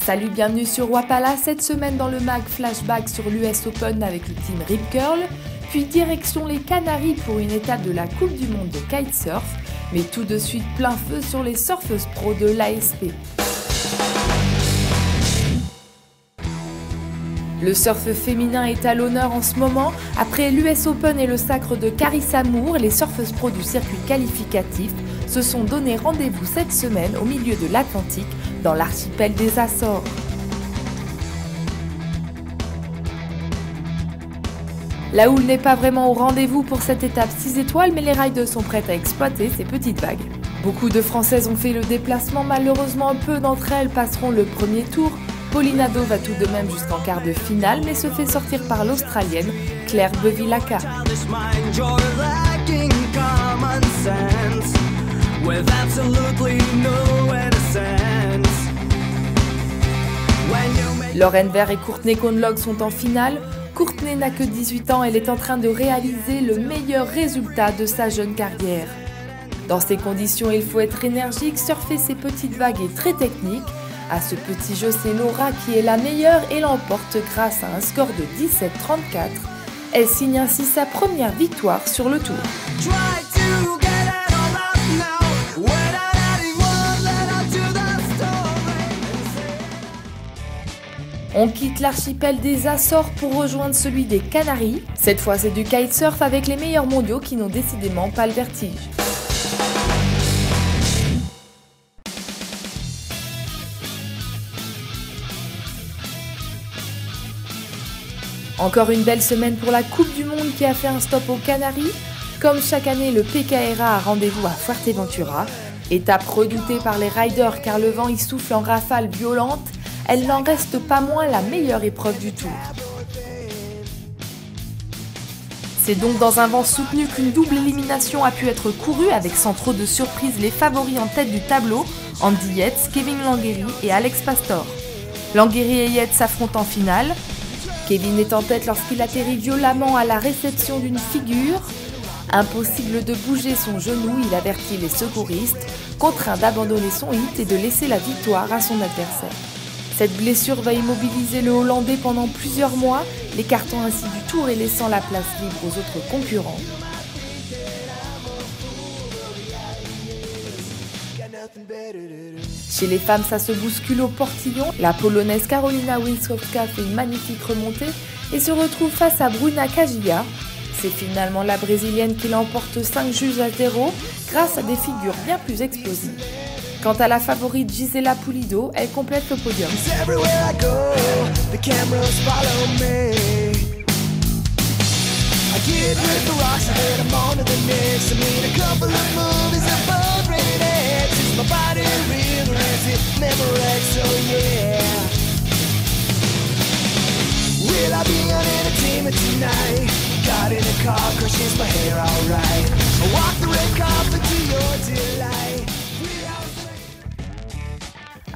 Salut, bienvenue sur Wapala, cette semaine dans le mag flashback sur l'US Open avec le team Rip Curl, puis direction les Canaries pour une étape de la Coupe du Monde de kitesurf, mais tout de suite plein feu sur les surfeuses pro de l'ASP. Le surf féminin est à l'honneur en ce moment. Après l'US Open et le sacre de Carissa Moore, les surfeuses pro du circuit qualificatif se sont donné rendez-vous cette semaine au milieu de l'Atlantique, dans l'archipel des Açores. La houle n'est pas vraiment au rendez-vous pour cette étape 6 étoiles, mais les riders sont prêtes à exploiter ces petites vagues. Beaucoup de Françaises ont fait le déplacement, malheureusement peu d'entre elles passeront le premier tour. Pauline Ado va tout de même jusqu'en quart de finale, mais se fait sortir par l'Australienne Claire Bevilacqua. Lauren Vert et Courtney Conlog sont en finale. Courtney n'a que 18 ans, elle est en train de réaliser le meilleur résultat de sa jeune carrière. Dans ces conditions, il faut être énergique, surfer ces petites vagues est très technique. À ce petit jeu, c'est Laura qui est la meilleure et l'emporte grâce à un score de 17-34. Elle signe ainsi sa première victoire sur le tour. On quitte l'archipel des Açores pour rejoindre celui des Canaries. Cette fois, c'est du kitesurf avec les meilleurs mondiaux qui n'ont décidément pas le vertige. Encore une belle semaine pour la Coupe du Monde qui a fait un stop aux Canaries. Comme chaque année, le PKRA a rendez-vous à Fuerteventura. Étape redoutée par les riders car le vent y souffle en rafales violentes. Elle n'en reste pas moins la meilleure épreuve du tour. C'est donc dans un vent soutenu qu'une double élimination a pu être courue avec sans trop de surprise les favoris en tête du tableau, Andy Yates, Kevin Languéry et Alex Pastor. Languéry et Yates s'affrontent en finale. Kevin est en tête lorsqu'il atterrit violemment à la réception d'une figure. Impossible de bouger son genou, il avertit les secouristes, contraint d'abandonner son hit et de laisser la victoire à son adversaire. Cette blessure va immobiliser le Hollandais pendant plusieurs mois, l'écartant ainsi du tour et laissant la place libre aux autres concurrents. Chez les femmes, ça se bouscule au portillon. La Polonaise Karolina Wiskowska fait une magnifique remontée et se retrouve face à Bruna Kajiya. C'est finalement la Brésilienne qui l'emporte 5 juges à 0 grâce à des figures bien plus explosives. Quant à la favorite Gisela Pulido, elle complète le podium.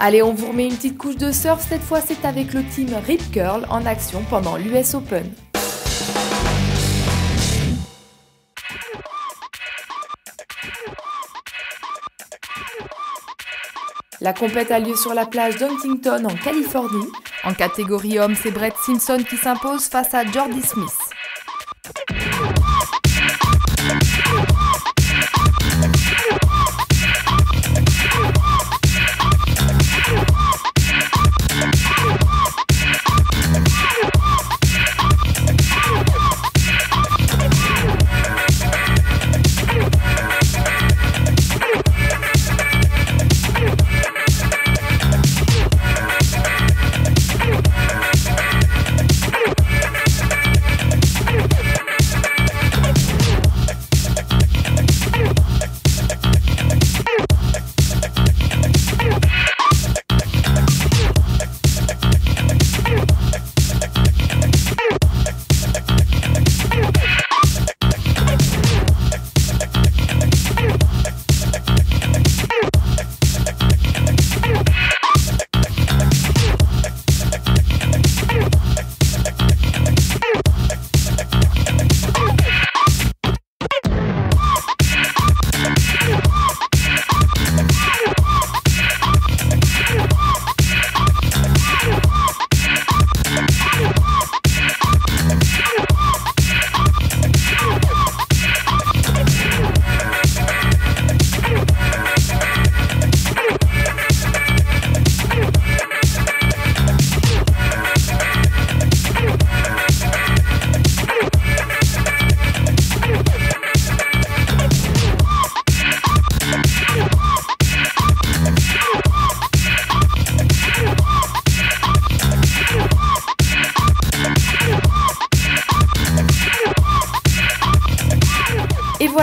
Allez, on vous remet une petite couche de surf, cette fois c'est avec le team Rip Curl en action pendant l'US Open. La compète a lieu sur la plage d'Huntington en Californie. En catégorie homme, c'est Brett Simpson qui s'impose face à Jordy Smith.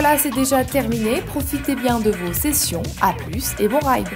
voilà, c'est déjà terminé. Profitez bien de vos sessions. À plus et bon ride!